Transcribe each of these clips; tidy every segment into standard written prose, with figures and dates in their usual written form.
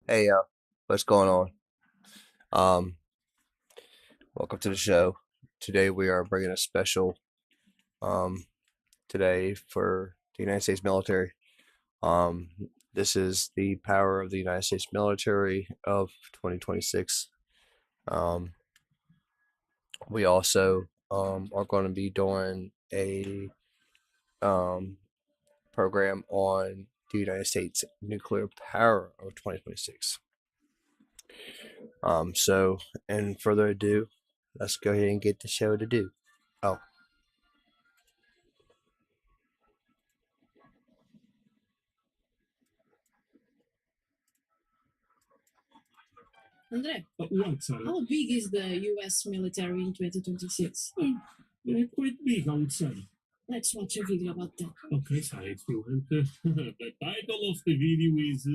Hey, what's going on? Um, Welcome to the show. Today we are bringing a special um, today for the United States military. Um, this is the power of the United States military of 2026. Um, we also are going to be doing a um, program on the United States nuclear power of 2026. So, in further ado, let's go ahead and get the show to do. Oh, André, what, sorry? How big is the US military in 2026? Quite big, I would say. Let's watch a video about that. Okay, sorry, if you want. The title of the video is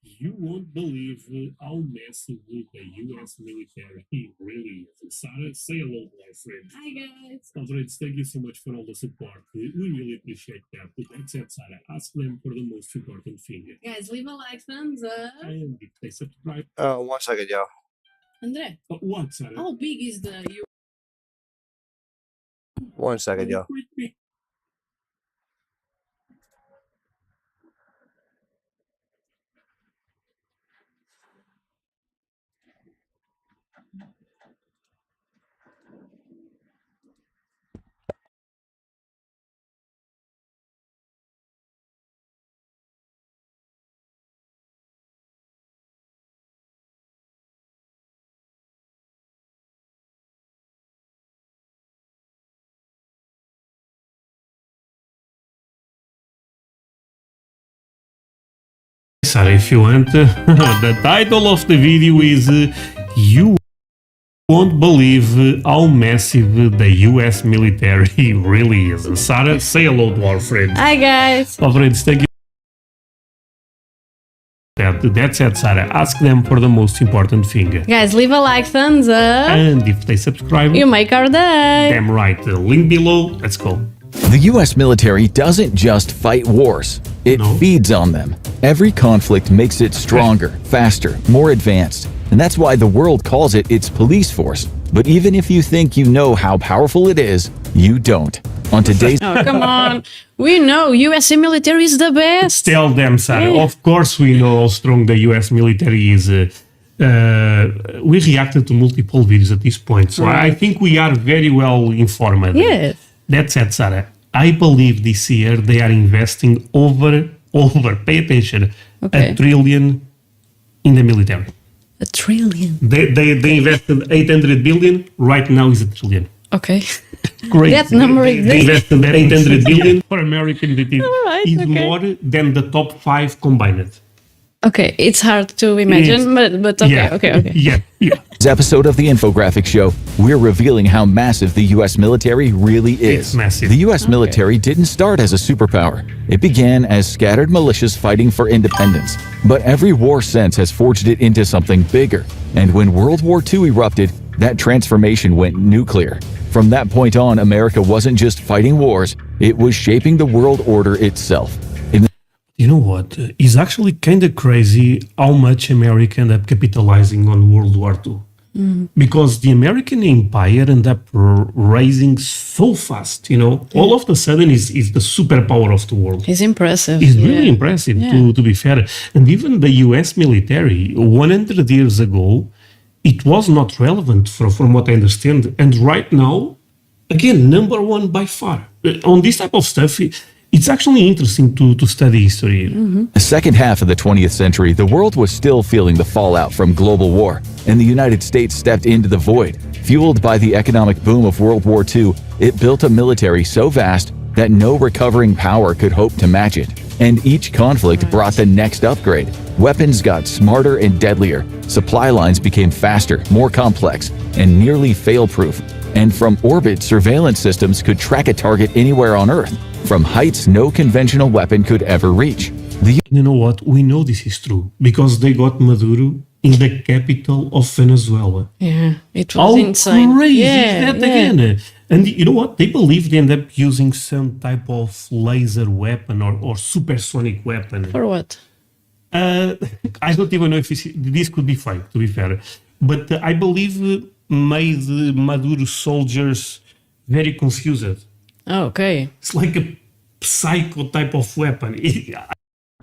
You Won't Believe How Massive the US Military Really Is. Sarah, say hello to our friends. Hi, guys. All friends, thank you so much for all the support. We really appreciate that. With that said, Sarah, ask them for the most important thing. Guys, leave a like, thumbs up. And if they subscribe. 1 second, y'all. André, what, Sarah? How big is the 1 second, y'all. Sorry if you want. The title of the video is You Won't Believe How Massive the US Military Really Is. And Sarah, say hello to our friends. Hi guys. Our friends, thank you. That said, Sarah, ask them for the most important thing. Guys, leave a like, thumbs up. And if they subscribe, You make our day. damn right. The link below. Let's go. The U.S. military doesn't just fight wars, it No. feeds on them. Every conflict makes it stronger, faster, more advanced, and that's why the world calls it its police force. But even if you think you know how powerful it is, you don't. On today's Oh, come on. We know USA military is the best. Tell them, Sarah. Yeah. Of course, we know how strong the US military is. We reacted to multiple videos at this point, so I think we are very well informed. Yes. That said, Sarah, I believe this year they are investing over, pay attention, Okay. $1 trillion in the military. $1 trillion. They invested 800 billion, right now is $1 trillion. Okay. Great. That number They exists. invested 800 billion for American it is, Alright, is okay. more than the top 5 combined. Okay, it's hard to imagine, but okay, okay. Yeah. episode of the Infographic Show, we're revealing how massive the U.S. military really is. It's massive. The U.S. military didn't start as a superpower. It began as scattered militias fighting for independence. But every war since has forged it into something bigger. And when World War II erupted, that transformation went nuclear. From that point on, America wasn't just fighting wars, it was shaping the world order itself. You know what? It's actually kind of crazy how much America ended up capitalizing on World War II. Because the American empire ended up rising so fast, all of a sudden is the superpower of the world. It's impressive. It's really impressive, Yeah. to be fair. And even the US military, 100 years ago, it was not relevant from what I understand. And right now, again, number one by far. On this type of stuff, it's actually interesting to study history. The second half of the 20th century, the world was still feeling the fallout from global war, and the United States stepped into the void. Fueled by the economic boom of World War II, it built a military so vast that no recovering power could hope to match it. And each conflict brought the next upgrade. Weapons got smarter and deadlier, supply lines became faster, more complex, and nearly fail-proof. And from orbit, surveillance systems could track a target anywhere on Earth, from heights no conventional weapon could ever reach. You know what? We know this is true because they got Maduro in the capital of Venezuela. Yeah, it was How insane. crazy Yeah, is that again? And you know what? They believe they end up using some type of laser weapon or supersonic weapon. For what? I don't even know if this could be fake, to be fair. But I believe made Maduro soldiers very confused. Oh, okay. It's like a psycho type of weapon.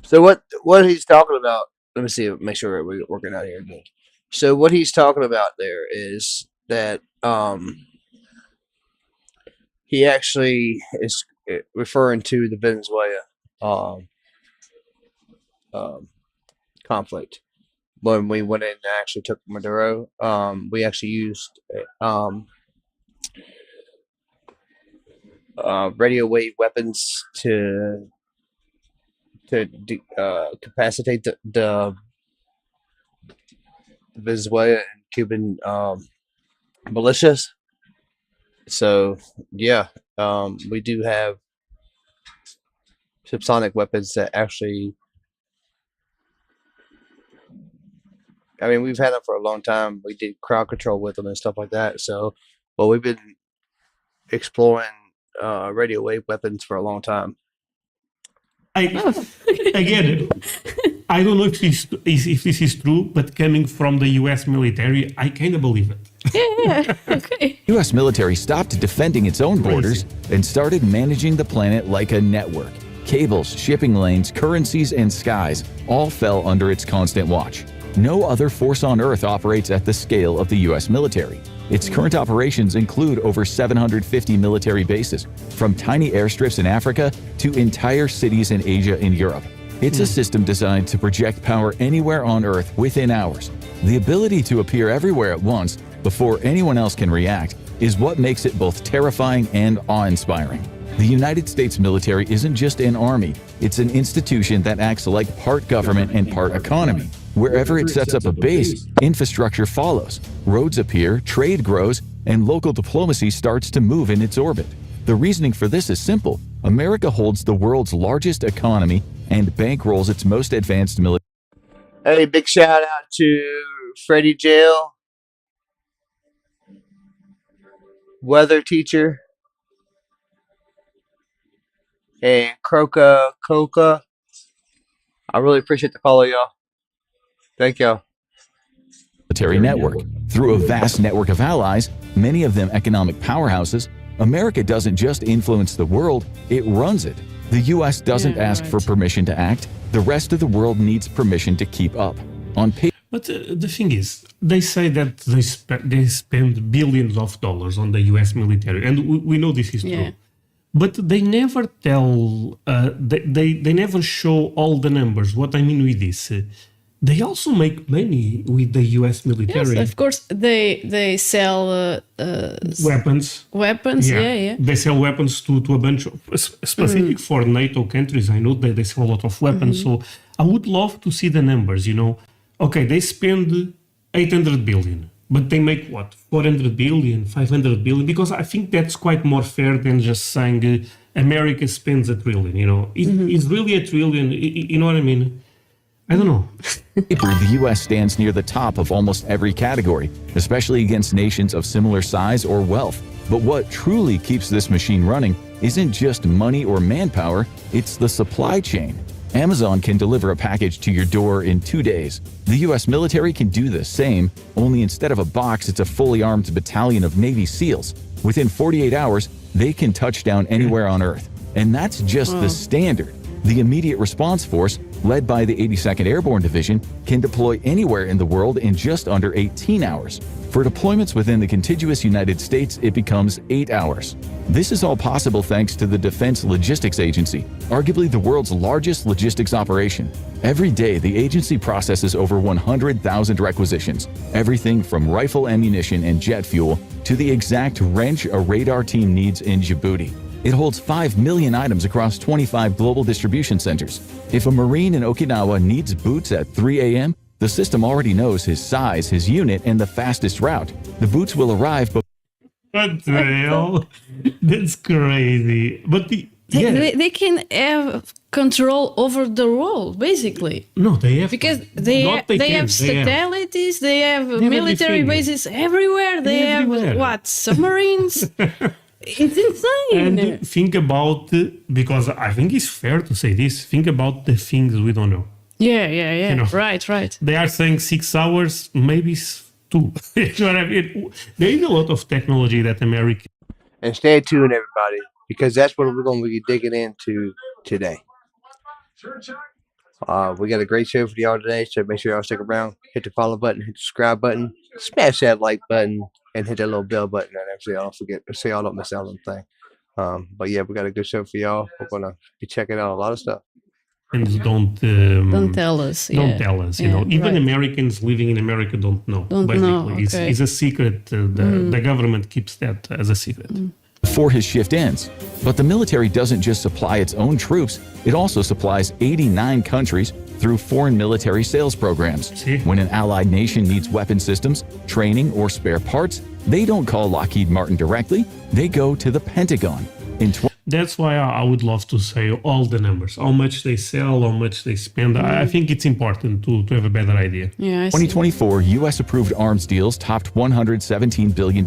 So what he's talking about? Let me see. Make sure we're working out here. So what he's talking about there is that he actually is referring to the Venezuela conflict. When we went in and actually took Maduro, we actually used radio wave weapons to capacitate the Venezuela and Cuban militias. So yeah, we do have subsonic weapons that actually. I mean, we've had them for a long time. We did crowd control with them and stuff like that. So, well, we've been exploring radio wave weapons for a long time. Again, I don't know if this is true, but coming from the U.S. military, I kind of believe it. Yeah, okay. U.S. military stopped defending its own borders and started managing the planet like a network. Cables, shipping lanes, currencies, and skies all fell under its constant watch. No other force on Earth operates at the scale of the U.S. military. Its current operations include over 750 military bases, from tiny airstrips in Africa to entire cities in Asia and Europe. It's a system designed to project power anywhere on Earth within hours. The ability to appear everywhere at once before anyone else can react is what makes it both terrifying and awe-inspiring. The United States military isn't just an army, it's an institution that acts like part government and part economy. Wherever it sets up a base, infrastructure follows, roads appear, trade grows, and local diplomacy starts to move in its orbit. The reasoning for this is simple. America holds the world's largest economy and bankrolls its most advanced military. Hey, big shout out to Freddie Jail, weather teacher, and Croca Coca. I really appreciate the follow, y'all. Thank y'all. Military network. Through a vast network of allies, many of them economic powerhouses, America doesn't just influence the world, it runs it. The U.S. doesn't ask for permission to act, the rest of the world needs permission to keep up. On paper. But the thing is, they say that they spend billions of dollars on the U.S. military, and we know this is true. But they never tell, they never show all the numbers. What I mean with this, they also make money with the U.S. military. Yes, of course, they sell weapons. Weapons, yeah. They sell weapons to a bunch of, specific for NATO countries. I know that they sell a lot of weapons. So I would love to see the numbers, you know. Okay, they spend 800 billion, but they make what? 400 billion, 500 billion? Because I think that's quite more fair than just saying America spends $1 trillion, you know. It's really $1 trillion, you know what I mean? I don't know. The U.S. stands near the top of almost every category, especially against nations of similar size or wealth. But what truly keeps this machine running isn't just money or manpower, it's the supply chain. Amazon can deliver a package to your door in 2 days. The U.S. military can do the same, only instead of a box, it's a fully armed battalion of Navy SEALs. Within 48 hours, they can touch down anywhere on Earth. And that's just the standard. The Immediate Response Force, led by the 82nd Airborne Division, can deploy anywhere in the world in just under 18 hours. For deployments within the contiguous United States, it becomes 8 hours. This is all possible thanks to the Defense Logistics Agency, arguably the world's largest logistics operation. Every day, the agency processes over 100,000 requisitions, everything from rifle ammunition and jet fuel to the exact wrench a radar team needs in Djibouti. It holds 5 million items across 25 global distribution centers. If a Marine in Okinawa needs boots at 3 a.m., the system already knows his size, his unit, and the fastest route. The boots will arrive before. What the hell? That's crazy. But they can have control over the world, basically. No, they have because they have satellites, they have military bases everywhere. They have what, submarines? It's insane. And think about, because I think it's fair to say this, think about the things we don't know. Yeah. You know. Right. They are saying 6 hours, maybe 2. You know what I mean? There is a lot of technology that America. And stay tuned, everybody, because that's what we're going to be digging into today. We got a great show for y'all today, so make sure y'all stick around. Hit the follow button, hit the subscribe button, smash that like button, and hit that little bell button. And so y'all so y'all don't miss out on the thing. But yeah, we got a good show for y'all. We're gonna be checking out a lot of stuff. And don't tell us. Don't tell us. You know, even Americans living in America don't know. Okay. It's a secret. The government keeps that as a secret. Before his shift ends. But the military doesn't just supply its own troops, it also supplies 89 countries through foreign military sales programs. See? When an allied nation needs weapon systems, training, or spare parts, they don't call Lockheed Martin directly, they go to the Pentagon. That's why I would love to say all the numbers, how much they sell, how much they spend. I think it's important to have a better idea. Yeah, 2024 U.S.-approved arms deals topped $117 billion.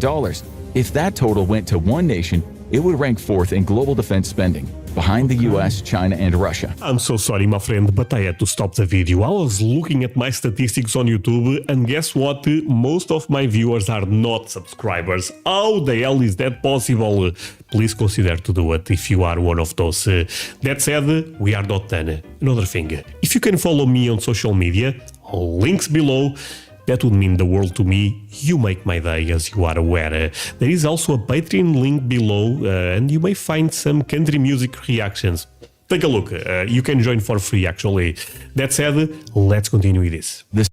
If that total went to one nation, it would rank fourth in global defense spending, behind the US, China, and Russia. I'm so sorry, my friend, but I had to stop the video. I was looking at my statistics on YouTube, and guess what? Most of my viewers are not subscribers. How the hell is that possible? Please consider to do it if you are one of those. That said, we are not done. Another thing, if you can follow me on social media, links below. That would mean the world to me. You make my day, as you are aware. There is also a Patreon link below, and you may find some country music reactions. Take a look. You can join for free, actually. That said, let's continue with this.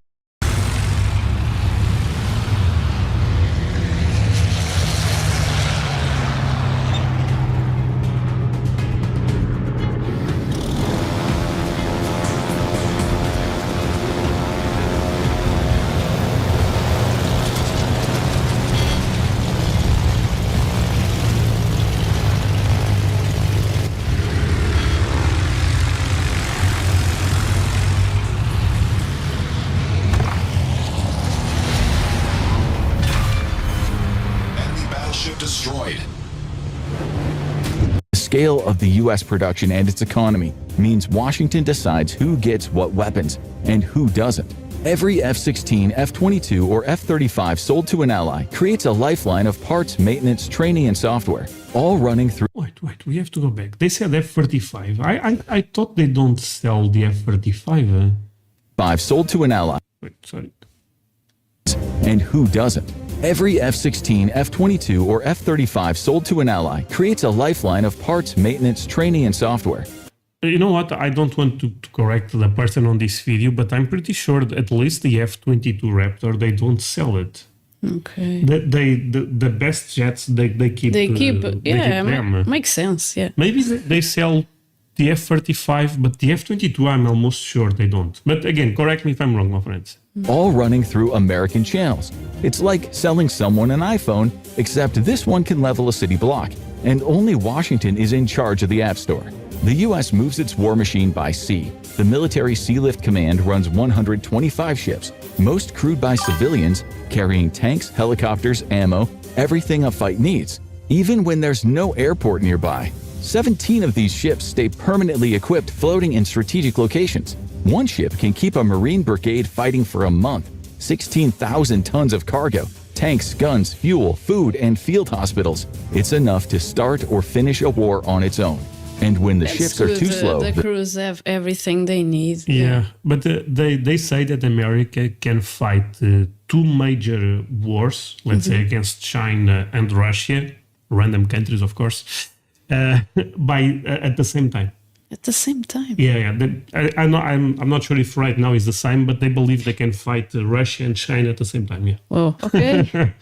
Destroyed. The scale of the U.S. production and its economy means Washington decides who gets what weapons and who doesn't. Every F-16, F-22, or F-35 sold to an ally creates a lifeline of parts, maintenance, training, and software, all running through... Wait, we have to go back. They said F-35. I thought they don't sell the F-35. 5 sold to an ally. Wait, sorry. And who doesn't. Every F-16, F-22, or F-35 sold to an ally creates a lifeline of parts, maintenance, training, and software. You know what? I don't want to correct the person on this video, but I'm pretty sure that at least the F-22 Raptor, they don't sell it. Okay. The best jets, they keep them. Makes sense, yeah. Maybe they sell the F-35, but the F-22, I'm almost sure they don't. But again, correct me if I'm wrong, my friends. All running through American channels. It's like selling someone an iPhone, except this one can level a city block, and only Washington is in charge of the App Store. The U.S. moves its war machine by sea. The Military Sealift Command runs 125 ships, most crewed by civilians, carrying tanks, helicopters, ammo, everything a fight needs, even when there's no airport nearby. 17 of these ships stay permanently equipped, floating in strategic locations. One ship can keep a Marine brigade fighting for a month. 16,000 tons of cargo, tanks, guns, fuel, food, and field hospitals. It's enough to start or finish a war on its own. And when the ships are too slow... The crews have everything they need. Yeah, but they say that America can fight 2 major wars, let's say against China and Russia, random countries, of course, at the same time. At the same time? Yeah. I'm not sure if right now is the same, but they believe they can fight Russia and China at the same time, yeah. Oh, okay.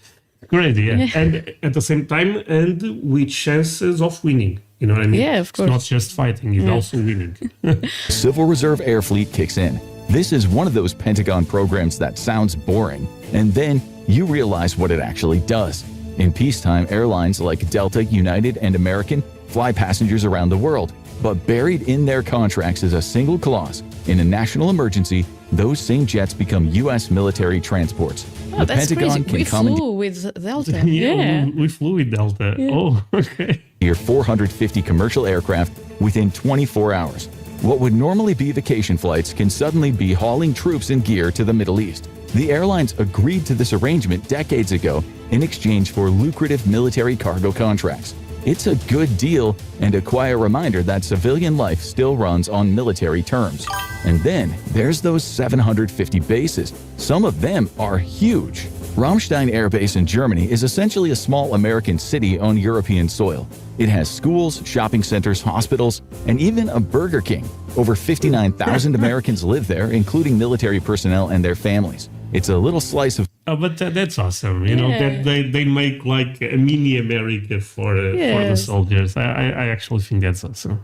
Crazy, yeah. And at the same time, and with chances of winning. You know what I mean? Yeah, of course. It's not just fighting, it's also winning. Civil Reserve Air Fleet kicks in. This is one of those Pentagon programs that sounds boring, and then you realize what it actually does. In peacetime, airlines like Delta, United, and American fly passengers around the world, but buried in their contracts is a single clause. In a national emergency, those same jets become U.S. military transports. Oh, that's crazy. We flew with Delta. Yeah. We flew with Delta. Yeah. Oh, okay. 450 commercial aircraft within 24 hours. What would normally be vacation flights can suddenly be hauling troops and gear to the Middle East. The airlines agreed to this arrangement decades ago in exchange for lucrative military cargo contracts. It's a good deal and a quiet reminder that civilian life still runs on military terms. And then there's those 750 bases. Some of them are huge. Ramstein Air Base in Germany is essentially a small American city on European soil. It has schools, shopping centers, hospitals, and even a Burger King. Over 59,000 Americans live there, including military personnel and their families. It's a little slice of But that's awesome, you know, that they make like a mini America for the soldiers. I actually think that's awesome.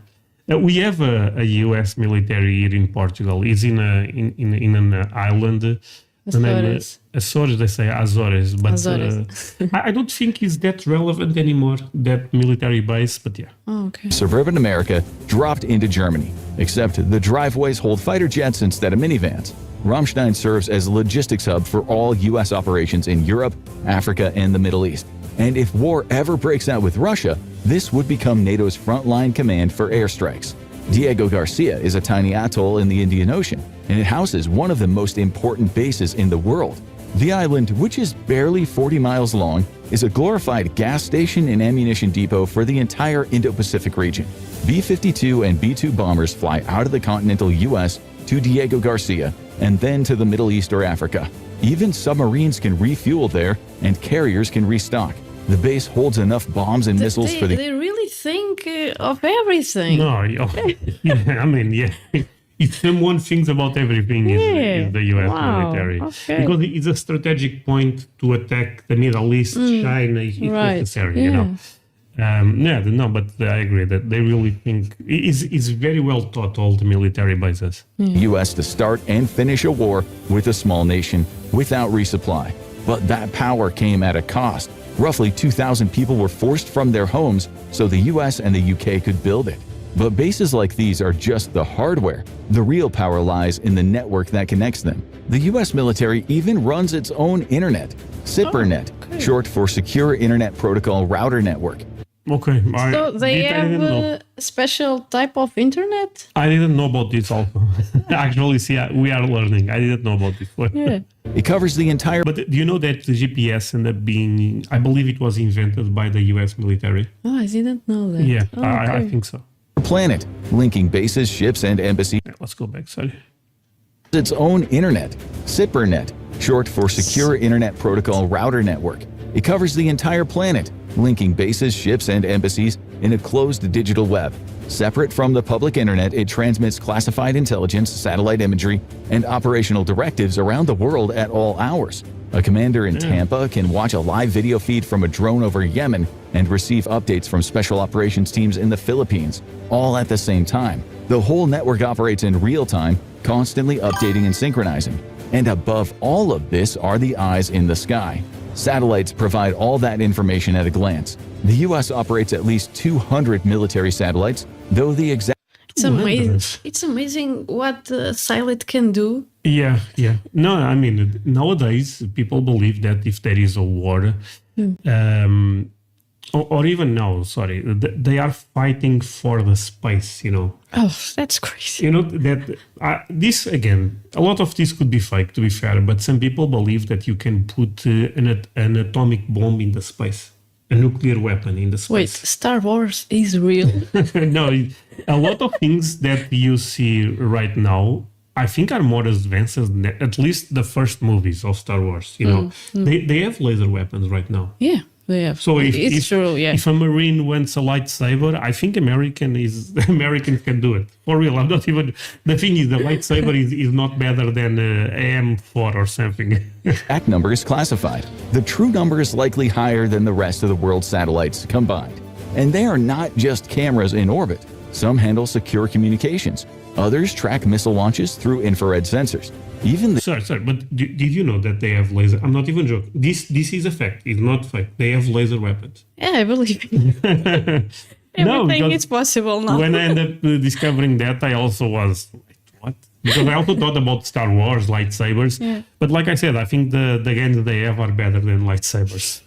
We have a U.S. military here in Portugal. It's in an island. Azores, they say Azores, but I don't think it's that relevant anymore, that military base, but yeah. Oh, okay. suburban America dropped into Germany, except the driveways hold fighter jets instead of minivans. Ramstein serves as a logistics hub for all U.S. operations in Europe, Africa, and the Middle East. And if war ever breaks out with Russia, this would become NATO's frontline command for airstrikes. Diego Garcia is a tiny atoll in the Indian Ocean, and it houses one of the most important bases in the world. The island, which is barely 40 miles long, is a glorified gas station and ammunition depot for the entire Indo-Pacific region. B-52 and B-2 bombers fly out of the continental U.S. to Diego Garcia and then to the Middle East or Africa. Even submarines can refuel there, and carriers can restock. The base holds enough bombs and missiles for the... They really think of everything. No, yeah, I mean, yeah. If someone thinks about everything, is the U.S. military. Okay. Because it's a strategic point to attack the Middle East, China, if necessary, you know. But I agree that they really think it's very well taught, all the military bases. U.S. to start and finish a war with a small nation without resupply. But that power came at a cost. Roughly 2,000 people were forced from their homes so the U.S. and the U.K. could build it. But bases like these are just the hardware. The real power lies in the network that connects them. The U.S. military even runs its own internet, SIPRNet, short for Secure Internet Protocol Router Network. Okay. So they have a special type of internet? I didn't know about this also. Actually, see, we are learning. I didn't know about this. Yeah. It covers the entire... But do you know that the GPS ended up being, I believe it was invented by the U.S. military? Oh, I didn't know that. Yeah, Oh, I think so. planet, linking bases, ships, and embassies. Yeah, let's go back, sorry. Its own internet, SIPRNet, short for Secure Internet Protocol Router Network. It covers the entire planet, linking bases, ships, and embassies in a closed digital web. Separate from the public internet, it transmits classified intelligence, satellite imagery, and operational directives around the world at all hours. A commander in Tampa can watch a live video feed from a drone over Yemen and receive updates from special operations teams in the Philippines, all at the same time. The whole network operates in real time, constantly updating and synchronizing. And above all of this are the eyes in the sky. Satellites provide all that information at a glance. The U.S. operates at least 200 military satellites, though the exact... It's amazing what satellite can do. Yeah. No, I mean, nowadays, people believe that if there is a war, or even now, sorry, they are fighting for the space, you know. Oh, that's crazy. You know, that this, again, a lot of this could be fake, to be fair, but some people believe that you can put an atomic bomb in the space, a nuclear weapon in the space. Wait, Star Wars is real? No, a lot of things that you see right now, I think are more advanced than at least the first movies of Star Wars, you know. They have laser weapons right now. Yeah. Yeah, so it's true. Yeah, if a Marine wants a lightsaber, I think Americans can do it for real. I'm not even. The thing is, the lightsaber is not better than AM4 or something. Exact number is classified. The true number is likely higher than the rest of the world's satellites combined. And they are not just cameras in orbit. Some handle secure communications. Others track missile launches through infrared sensors. Even the... Sorry, but did you know that they have laser? I'm not even joking. This is a fact. It's not fake. They have laser weapons. Yeah, I believe it. Everything is possible now. When I ended up discovering that, I also was like, what? Because I also thought about Star Wars, lightsabers. Yeah. But like I said, I think the games they have are better than lightsabers.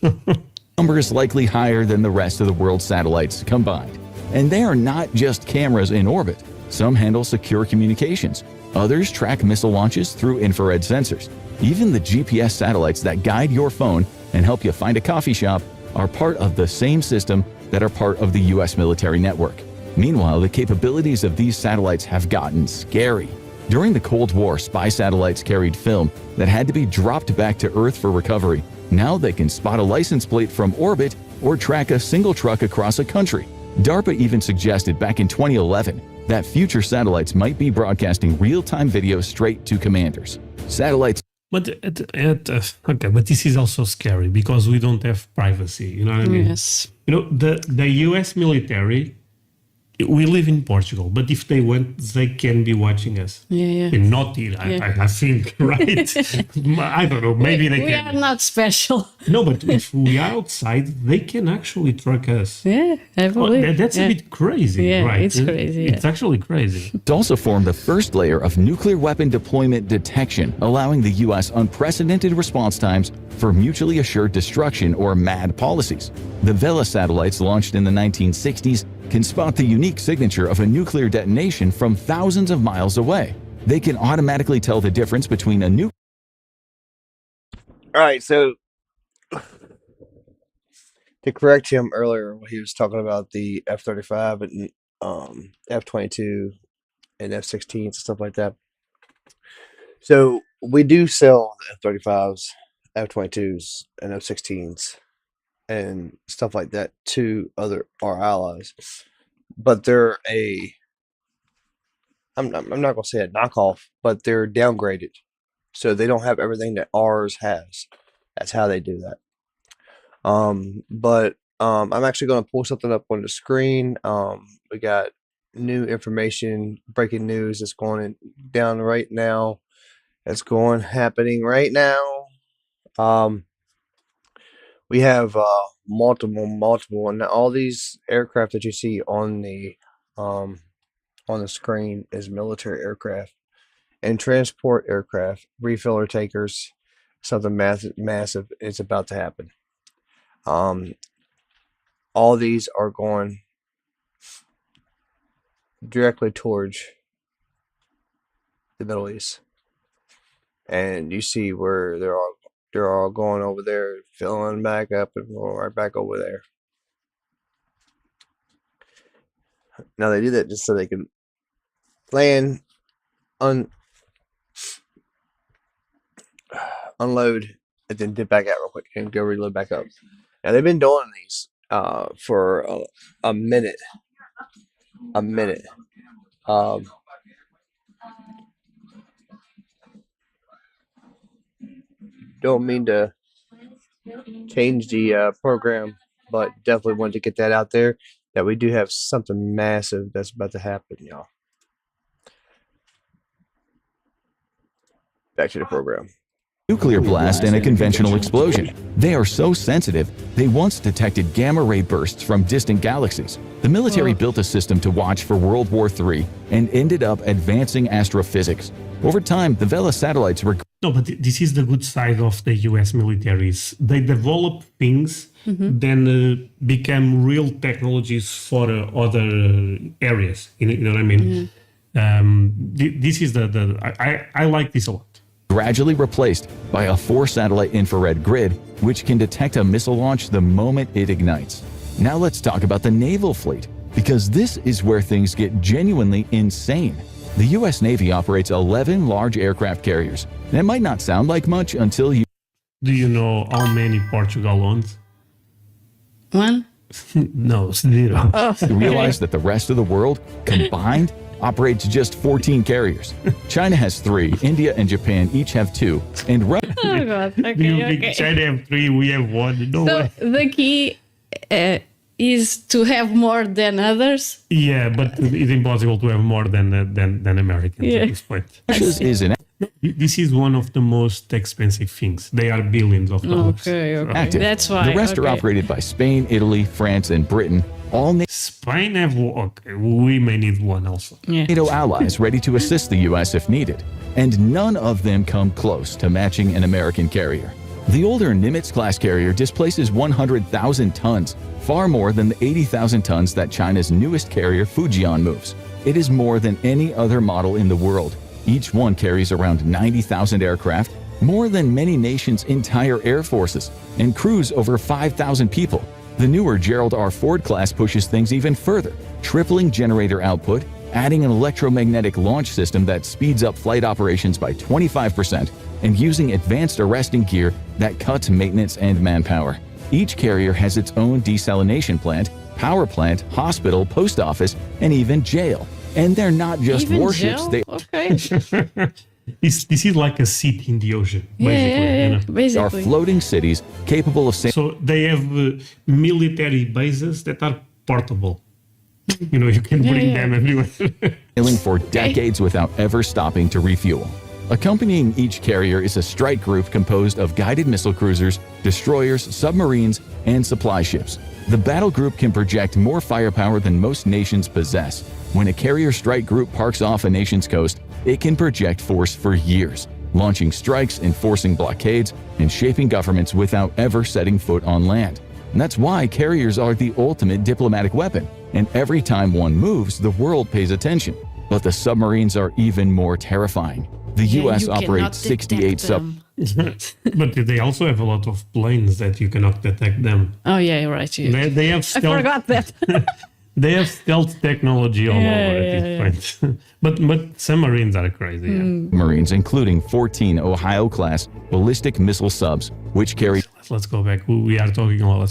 Number is likely higher than the rest of the world's satellites combined. And they are not just cameras in orbit. Some handle secure communications. Others track missile launches through infrared sensors. Even the GPS satellites that guide your phone and help you find a coffee shop are part of the same system that are part of the U.S. military network. Meanwhile, the capabilities of these satellites have gotten scary. During the Cold War, spy satellites carried film that had to be dropped back to Earth for recovery. Now they can spot a license plate from orbit or track a single truck across a country. DARPA even suggested back in 2011 that future satellites might be broadcasting real-time video straight to commanders. Satellites. But okay, but this is also scary because we don't have privacy. You know what I mean? Yes. You know, the U.S. military. We live in Portugal, but if they want, they can be watching us. Yeah. And not here, I think, right? I don't know, maybe they we can. are not special. No, but if we are outside, they can actually track us. Yeah, I believe. That's a bit crazy, Yeah, right? it's crazy, It's actually crazy. Also formed the first layer of nuclear weapon deployment detection, allowing the U.S. unprecedented response times for mutually assured destruction or MAD policies. The Vela satellites launched in the 1960s can spot the unique signature of a nuclear detonation from thousands of miles away. They can automatically tell the difference between a nuke. All right, so to correct him earlier, when he was talking about the F-35 and F-22 and F-16s and stuff like that. So we do sell the F-35s, F-22s, and F-16s and stuff like that to our allies, but they're I'm not gonna say a knockoff, but they're downgraded, so they don't have everything that ours has. That's how they do that. But I'm actually going to pull something up on the screen. We got new information, breaking news that's going down right now. It's happening right now. We have multiple, and all these aircraft that you see on the screen is military aircraft and transport aircraft, refiller takers. Something massive is about to happen. All these are going directly towards the Middle East, and you see where they're all going over there, filling back up and going right back over there. Now they do that just so they can land, unload, and then dip back out real quick and go reload back up. Now they've been doing these for a minute. Don't mean to change the program, but definitely wanted to get that out there, that we do have something massive that's about to happen, y'all. Back to the program. Nuclear blast and a conventional explosion. They are so sensitive, they once detected gamma ray bursts from distant galaxies. The military built a system to watch for World War III and ended up advancing astrophysics. Over time, the Vela satellites were... No, but this is the good side of the US militaries. They develop things, then become real technologies for other areas. You know what I mean? This is I like this a lot. Gradually replaced by a 4-satellite infrared grid, which can detect a missile launch the moment it ignites. Now let's talk about the naval fleet, because this is where things get genuinely insane. The U.S. Navy operates 11 large aircraft carriers. That might not sound like much until you... Do you know how many Portugal owns? 1? No, 0. realize that the rest of the world combined operates just 14 carriers. China has 3, India and Japan each have 2, and Russia... Oh god, Do you think China have 3, we have 1? No way. The key is to have more than others. Yeah, but it's impossible to have more than Americans at this point. Russia's is an This is one of the most expensive things. They are billions of dollars. Okay. active. That's why. The rest are operated by Spain, Italy, France, and Britain, all Spain have okay, we may need one also. NATO allies ready to assist the U.S. if needed, and none of them come close to matching an American carrier. The older Nimitz-class carrier displaces 100,000 tons, far more than the 80,000 tons that China's newest carrier Fujian moves. It is more than any other model in the world. Each one carries around 90,000 aircraft, more than many nations' entire air forces, and crews over 5,000 people. The newer Gerald R. Ford class pushes things even further, tripling generator output, adding an electromagnetic launch system that speeds up flight operations by 25%, and using advanced arresting gear that cuts maintenance and manpower. Each carrier has its own desalination plant, power plant, hospital, post office, and even jail. And they're not just Even warships, jail? they Okay. This is like a city in the ocean, Yeah, basically. yeah, You know? yeah. are Basically. floating cities capable of So they have military bases that are portable. You know, you can bring yeah. them everywhere. sailing for decades without ever stopping to refuel. Accompanying each carrier is a strike group composed of guided missile cruisers, destroyers, submarines, and supply ships. The battle group can project more firepower than most nations possess. When a carrier strike group parks off a nation's coast, it can project force for years, launching strikes, enforcing blockades, and shaping governments without ever setting foot on land. And that's why carriers are the ultimate diplomatic weapon. And every time one moves, the world pays attention. But the submarines are even more terrifying. The Yeah, U.S. you cannot operates 68 detect them. But they also have a lot of planes that you cannot detect them. Oh yeah, you're right. You. They have I stealth. forgot that. They have stealth technology all Yeah, over yeah, at this point. but submarines are crazy. Yeah. submarines, including 14 Ohio-class ballistic missile subs, which carry Let's go back. We are talking a lot.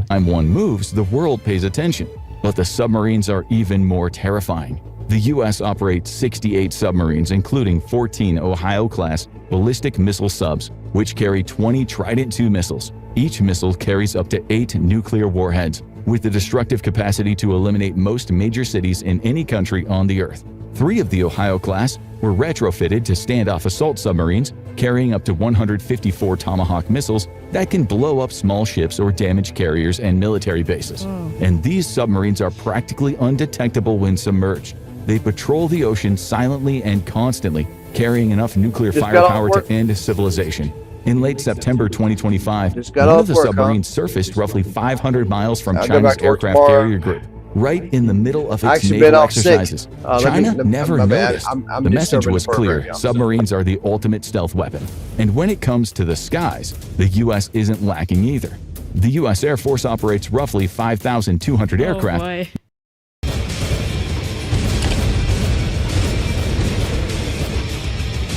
time one moves, the world pays attention. But the submarines are even more terrifying. The U.S. operates 68 submarines, including 14 Ohio-class ballistic missile subs, which carry 20 Trident II missiles. Each missile carries up to 8 nuclear warheads, with the destructive capacity to eliminate most major cities in any country on the Earth. 3 of the Ohio class were retrofitted to standoff assault submarines, carrying up to 154 Tomahawk missiles that can blow up small ships or damage carriers and military bases. And these submarines are practically undetectable when submerged. They patrol the ocean silently and constantly, carrying enough nuclear Just got firepower off work. to end civilization. In late September 2025, Just got one off of the work, huh? submarines surfaced roughly 500 miles from I'll go China's back to work aircraft tomorrow. carrier group, right in the middle of I its actually been naval off sick. exercises. Let me- China let me- never my bad. noticed. I'm The message disturbing was the program, clear. y'all. Submarines are the ultimate stealth weapon. And when it comes to the skies, the U.S. isn't lacking either. The U.S. Air Force operates roughly 5,200 aircraft, Oh, boy.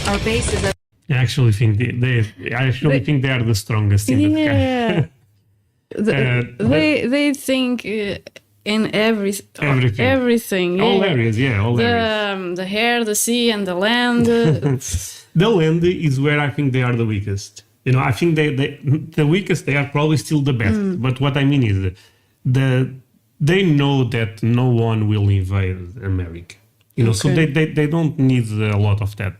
Our base is I actually think think they are the strongest in the sky. Yeah. Uh, They think in Everything. everything. All Yeah. areas, yeah, all areas. The air, the sea, and the land. The land is where I think they are the weakest. You know, I think the weakest, they are probably still the best. But what I mean is they know that no one will invade America. You know, so Okay. they don't need a lot of that.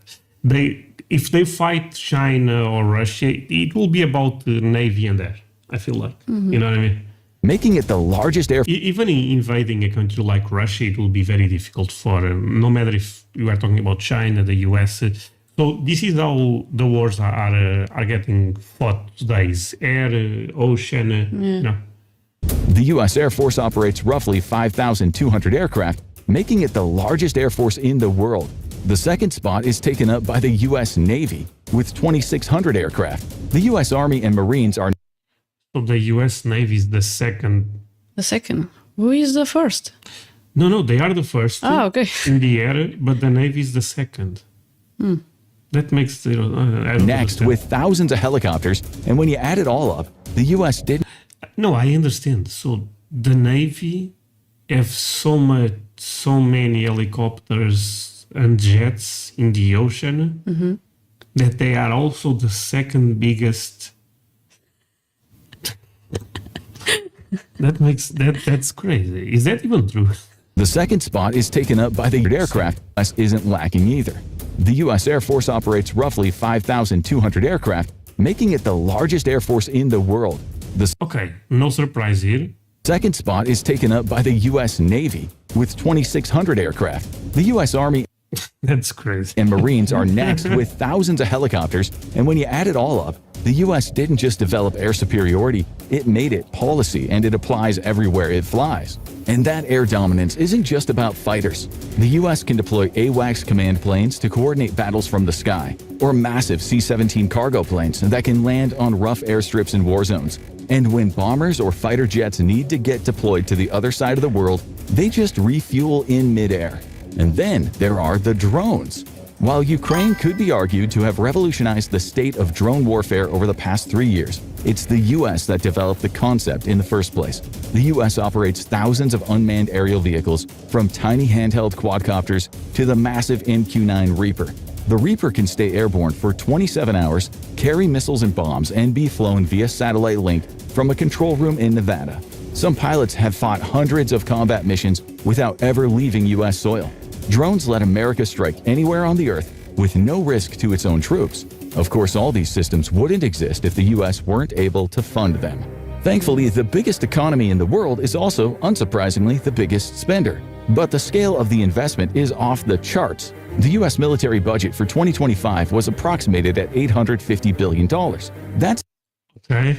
If they fight China or Russia, it will be about the Navy and air, I feel like. You know what I mean? making it the largest air Even invading a country like Russia, it will be very difficult for, no matter if you are talking about China, the US. So this is how the wars are getting fought today: is air, ocean. You know. The U.S. Air Force operates roughly 5,200 aircraft, making it the largest air force in the world. The second spot is taken up by the U.S. Navy, with 2,600 aircraft. The U.S. Army and Marines are So the US Navy is the second. The second. Who is the first? No, they are the first Ah, okay. in the air, but the Navy is the second. That makes I don't next understand. with thousands of helicopters, and when you add it all up, the U.S. didn't No, I understand. So the Navy have so many helicopters and jets in the ocean that they are also the second biggest. That's crazy. Is that even true? The second spot is taken up by the aircraft. U.S. isn't lacking either. The U.S. Air Force operates roughly 5,200 aircraft, making it the largest air force in the world. The Okay, no surprise here. second spot is taken up by the U.S. Navy, with 2,600 aircraft. The U.S. Army That's crazy. and Marines are next with thousands of helicopters, and when you add it all up, the U.S. didn't just develop air superiority, it made it policy and it applies everywhere it flies. And that air dominance isn't just about fighters. The US can deploy AWACS command planes to coordinate battles from the sky, or massive C-17 cargo planes that can land on rough airstrips in war zones. And when bombers or fighter jets need to get deployed to the other side of the world, they just refuel in midair. And then there are the drones. While Ukraine could be argued to have revolutionized the state of drone warfare over the past 3 years, it's the US that developed the concept in the first place. The US operates thousands of unmanned aerial vehicles, from tiny handheld quadcopters to the massive MQ-9 Reaper. The Reaper can stay airborne for 27 hours, carry missiles and bombs, and be flown via satellite link from a control room in Nevada. Some pilots have fought hundreds of combat missions without ever leaving US soil. Drones let America strike anywhere on the Earth with no risk to its own troops. Of course, all these systems wouldn't exist if the US weren't able to fund them. Thankfully, the biggest economy in the world is also, unsurprisingly, the biggest spender. But the scale of the investment is off the charts. The US military budget for 2025 was approximated at $850 billion. That's Okay.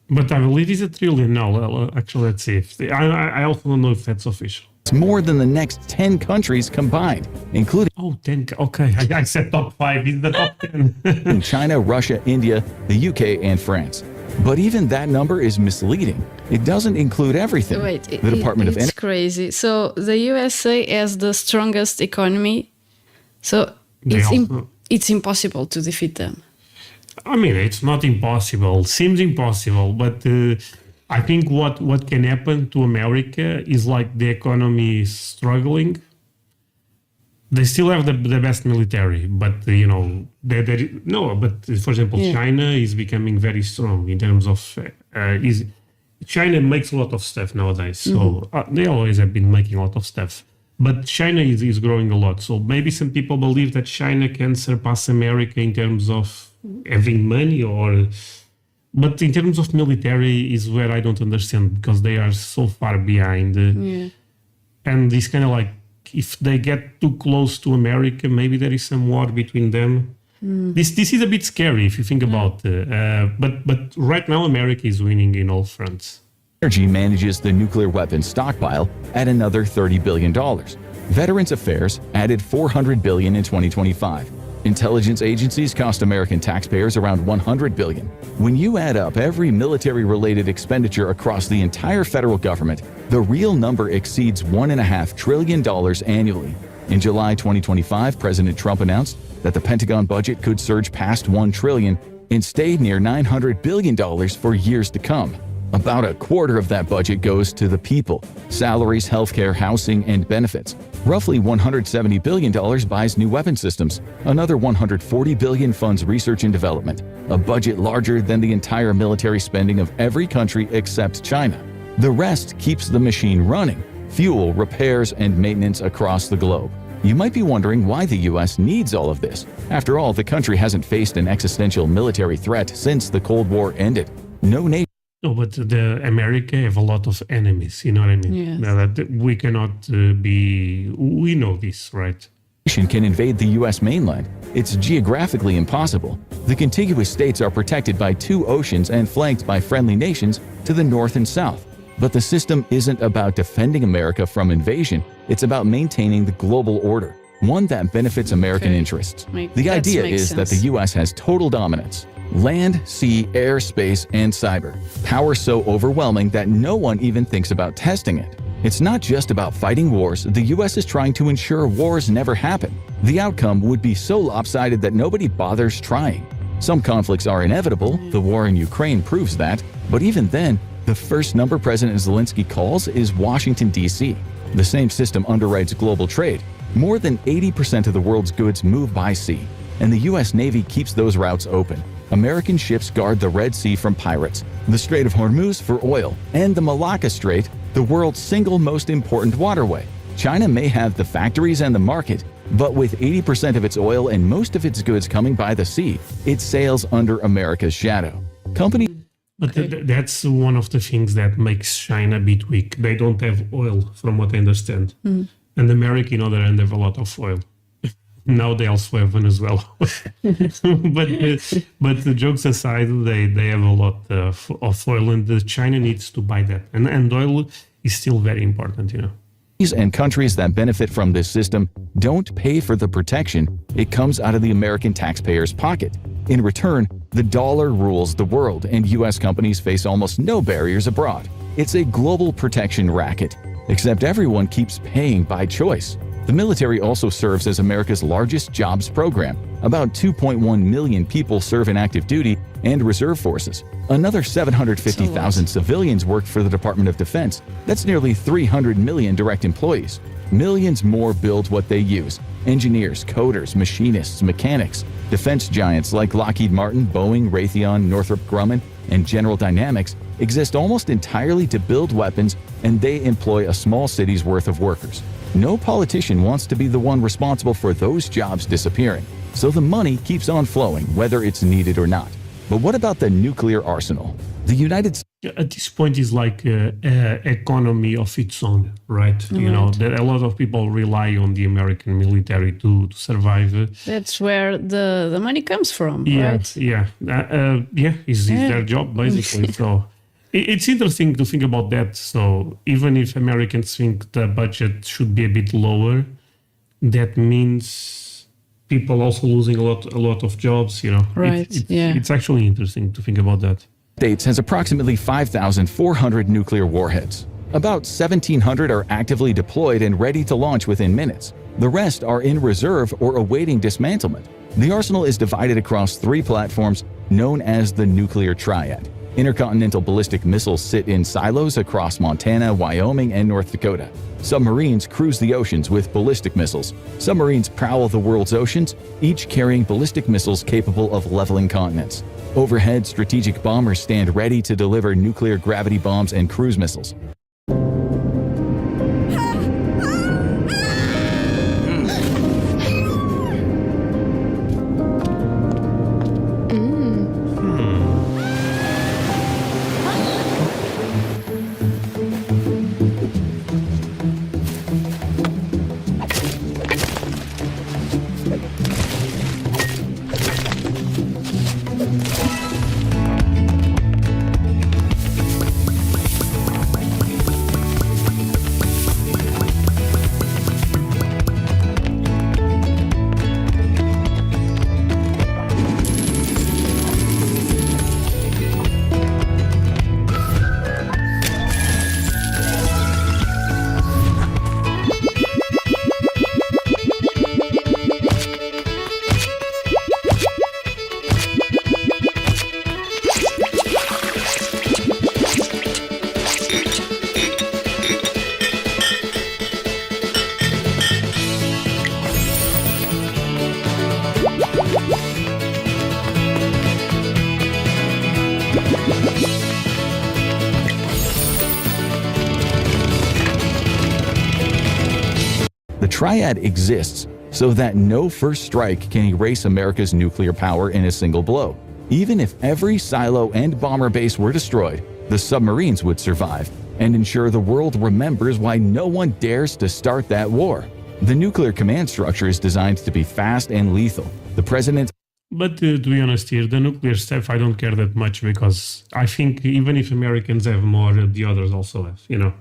But I believe it's $1 trillion now. Actually, let's see. I also don't know if that's official. more than the next 10 countries combined, including Oh, 10. Okay, I said top 5. It's the top 10. China, Russia, India, the UK, and France. But even that number is misleading. It doesn't include everything. Wait, The Department of it's Energy crazy. So the USA has the strongest economy, so They also- it's impossible to defeat them. I mean, it's not impossible. Seems impossible, but I think what can happen to America is like the economy is struggling. They still have the best military, but but for example, Yeah. China is becoming very strong in terms of China makes a lot of stuff nowadays. So they always have been making a lot of stuff. But China is growing a lot. So maybe some people believe that China can surpass America in terms of having money but in terms of military is where I don't understand because they are so far behind. And it's kind of like if they get too close to America, maybe there is some war between them. This is a bit scary if you think about it. But right now America is winning in all fronts. Energy manages the nuclear weapons stockpile at another $30 billion. Veterans Affairs added $400 billion in 2025. Intelligence agencies cost American taxpayers around $100 billion. When you add up every military-related expenditure across the entire federal government, the real number exceeds $1.5 trillion annually. In July 2025, President Trump announced that the Pentagon budget could surge past $1 trillion and stay near $900 billion for years to come. About a quarter of that budget goes to the people: salaries, healthcare, housing, and benefits. Roughly $170 billion buys new weapon systems. Another $140 billion funds research and development, a budget larger than the entire military spending of every country except China. The rest keeps the machine running: fuel, repairs, and maintenance across the globe. You might be wondering why the US needs all of this. After all, the country hasn't faced an existential military threat since the Cold War ended. No nation No, but the America have a lot of enemies. You know what I mean? Yes. Now that we cannot we know this, right? can invade the U.S. mainland. It's geographically impossible. The contiguous states are protected by 2 oceans and flanked by friendly nations to the north and south. But the system isn't about defending America from invasion. It's about maintaining the global order, one that benefits American Okay. interests. That The idea makes is that the sense. U.S. has total dominance: land, sea, air, space, and cyber. Power so overwhelming that no one even thinks about testing it. It's not just about fighting wars. The U.S. is trying to ensure wars never happen. The outcome would be so lopsided that nobody bothers trying. Some conflicts are inevitable. The war in Ukraine proves that. But even then, the first number President Zelensky calls is Washington, D.C. The same system underwrites global trade. More than 80% of the world's goods move by sea, and the U.S. Navy keeps those routes open. American ships guard the Red Sea from pirates, the Strait of Hormuz for oil, and the Malacca Strait, the world's single most important waterway. China may have the factories and the market, but with 80% of its oil and most of its goods coming by the sea, it sails under America's shadow. Companies But that's one of the things that makes China a bit weak. They don't have oil, from what I understand. And America, on the other hand, have a lot of oil. Now they also have Venezuela. but the jokes aside, they have a lot of oil, and China needs to buy that. And oil is still very important, you know. And countries that benefit from this system don't pay for the protection. It comes out of the American taxpayer's pocket. In return, the dollar rules the world, and U.S. companies face almost no barriers abroad. It's a global protection racket, except everyone keeps paying by choice. The military also serves as America's largest jobs program. About 2.1 million people serve in active duty and reserve forces. Another 750,000 civilians work for the Department of Defense. That's nearly 300 million direct employees. Millions more build what they use. Engineers, coders, machinists, mechanics. Defense giants like Lockheed Martin, Boeing, Raytheon, Northrop Grumman, and General Dynamics exist almost entirely to build weapons, and they employ a small city's worth of workers. No politician wants to be the one responsible for those jobs disappearing, so the money keeps on flowing whether it's needed or not. But what about the nuclear arsenal? The United States At this point is like economy of its own, right? You know, that a lot of people rely on the American military to survive. That's where the money comes from, right? It's their job basically. So it's interesting to think about that. So even if Americans think the budget should be a bit lower, that means people also losing a lot of jobs. You know, Right. It's actually interesting to think about that. States has approximately 5,400 nuclear warheads. About 1,700 are actively deployed and ready to launch within minutes. The rest are in reserve or awaiting dismantlement. The arsenal is divided across 3 platforms known as the nuclear triad. Intercontinental ballistic missiles sit in silos across Montana, Wyoming, and North Dakota. Submarines cruise the oceans with ballistic missiles. Submarines prowl the world's oceans, each carrying ballistic missiles capable of leveling continents. Overhead, strategic bombers stand ready to deliver nuclear gravity bombs and cruise missiles. The triad exists so that no first strike can erase America's nuclear power in a single blow. Even if every silo and bomber base were destroyed, the submarines would survive and ensure the world remembers why no one dares to start that war. The nuclear command structure is designed to be fast and lethal. The president But to be honest here, the nuclear stuff, I don't care that much because I think even if Americans have more, the others also have, you know.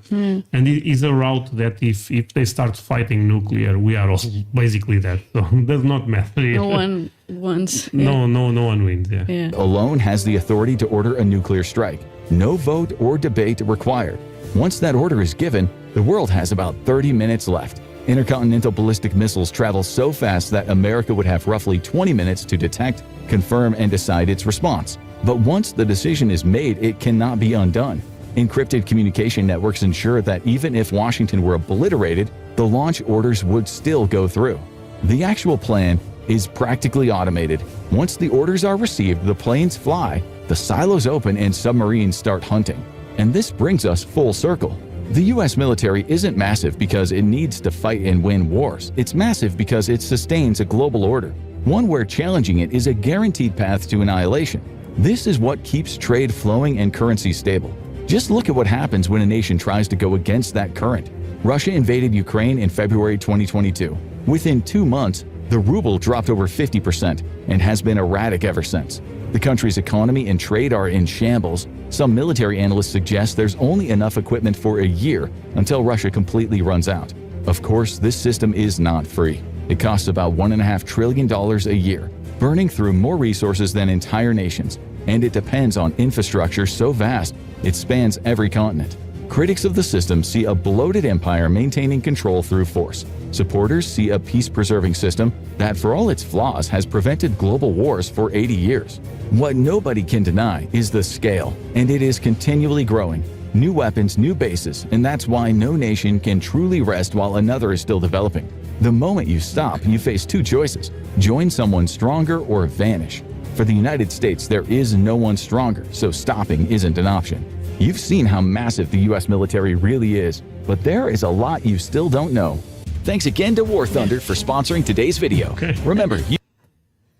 And it is a route that if they start fighting nuclear, we are also basically dead. So it does not matter. No one wants. No one wins, yeah. alone has the authority to order a nuclear strike. No vote or debate required. Once that order is given, the world has about 30 minutes left. Intercontinental ballistic missiles travel so fast that America would have roughly 20 minutes to detect, confirm, and decide its response. But once the decision is made, it cannot be undone. Encrypted communication networks ensure that even if Washington were obliterated, the launch orders would still go through. The actual plan is practically automated. Once the orders are received, the planes fly, the silos open, and submarines start hunting. And this brings us full circle. The U.S. military isn't massive because it needs to fight and win wars. It's massive because it sustains a global order, one where challenging it is a guaranteed path to annihilation. This is what keeps trade flowing and currency stable. Just look at what happens when a nation tries to go against that current. Russia invaded Ukraine in February 2022. Within 2 months, The ruble dropped over 50% and has been erratic ever since. The country's economy and trade are in shambles. Some military analysts suggest there's only enough equipment for a year until Russia completely runs out. Of course, this system is not free. It costs about $1.5 trillion a year, burning through more resources than entire nations, and it depends on infrastructure so vast it spans every continent. Critics of the system see a bloated empire maintaining control through force. Supporters see a peace-preserving system that, for all its flaws, has prevented global wars for 80 years. What nobody can deny is the scale, and it is continually growing. New weapons, new bases, and that's why no nation can truly rest while another is still developing. The moment you stop, you face two choices: join someone stronger or vanish. For the United States, there is no one stronger, so stopping isn't an option. You've seen how massive the US military really is, but there is a lot you still don't know. Thanks again to War Thunder for sponsoring today's video. Okay. Remember,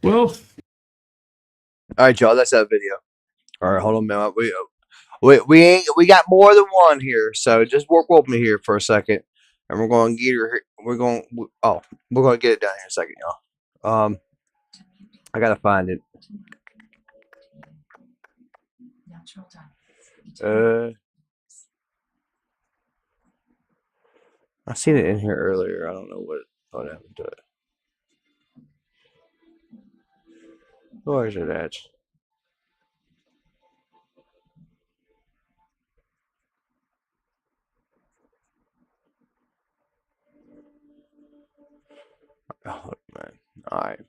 Well, All right, y'all. That's that video. All right, hold on, man. We got more than one here, so just work with me here for a second, and we're going to get her. We're going to get it down here in a second, y'all. I gotta find it. I seen it in here earlier. I don't know what happened to it. Where is it at? Oh man! All right.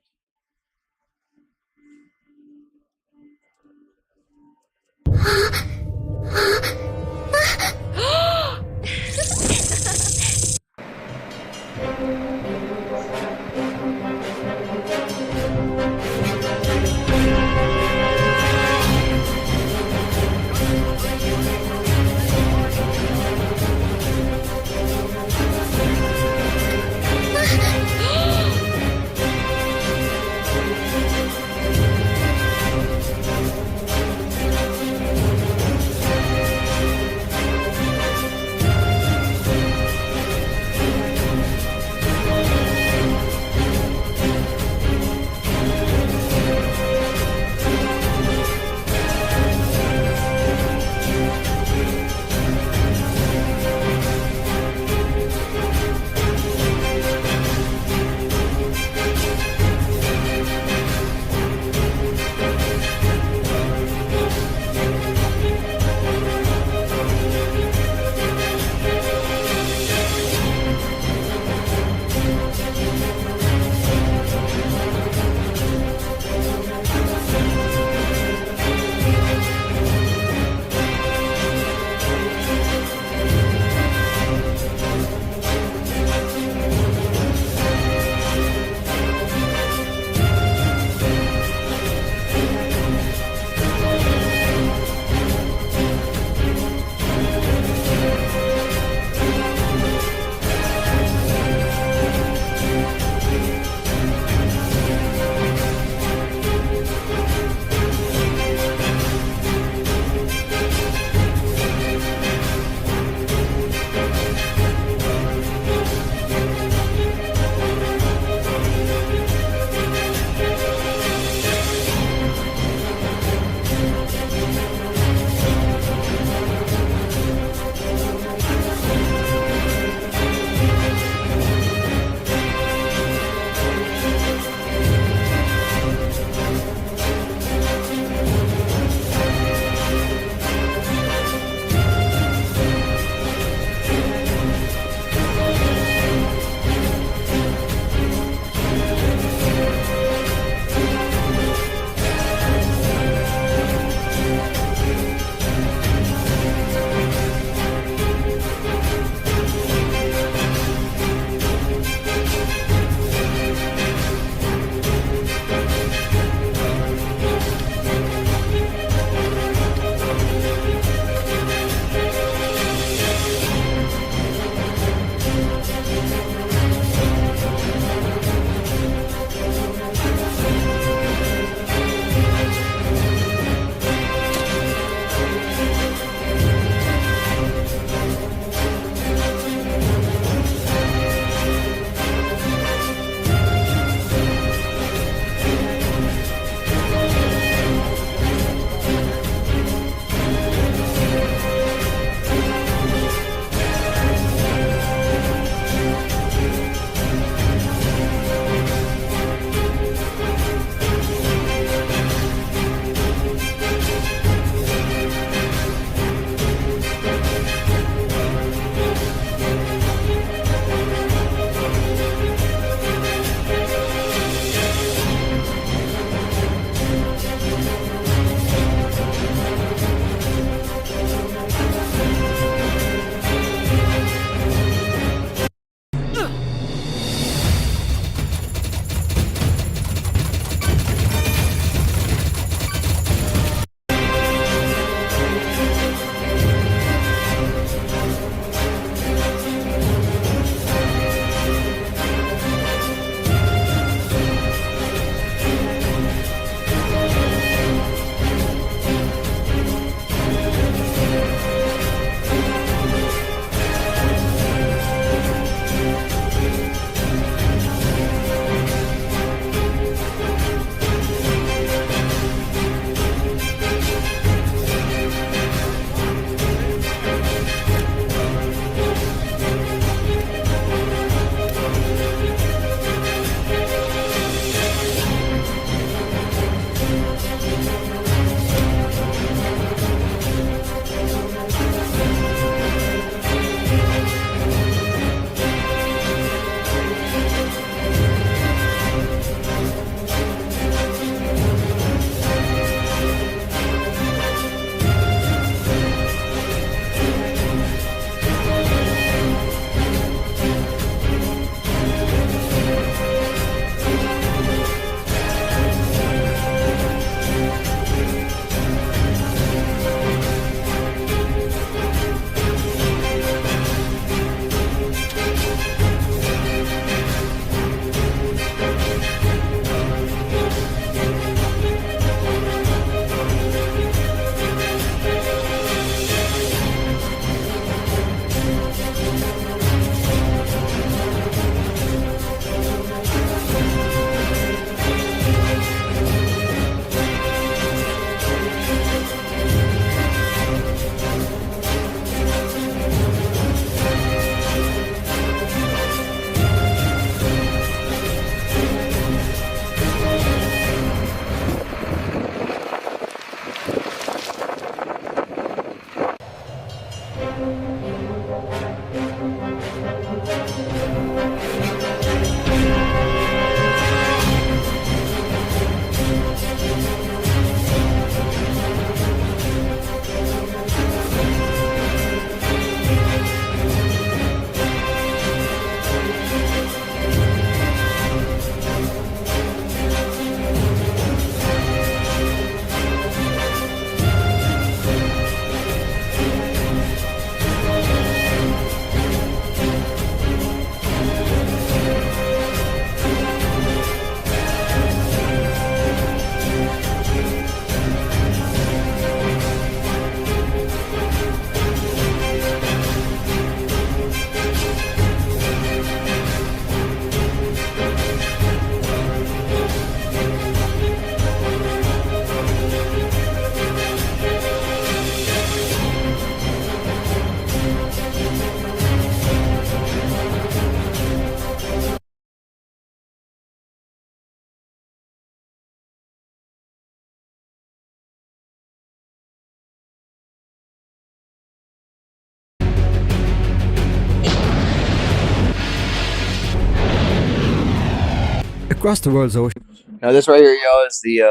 across the world's ocean. Now this right here, y'all, is the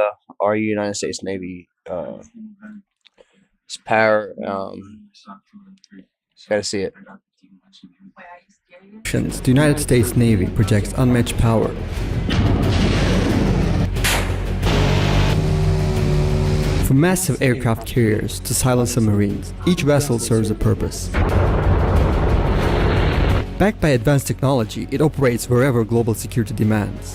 our United States Navy it's power. Gotta see it. The United States Navy projects unmatched power. From massive aircraft carriers to silent submarines, each vessel serves a purpose. Backed by advanced technology, it operates wherever global security demands.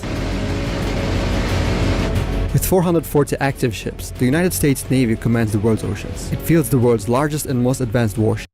With 440 active ships, the United States Navy commands the world's oceans. It fields the world's largest and most advanced warships.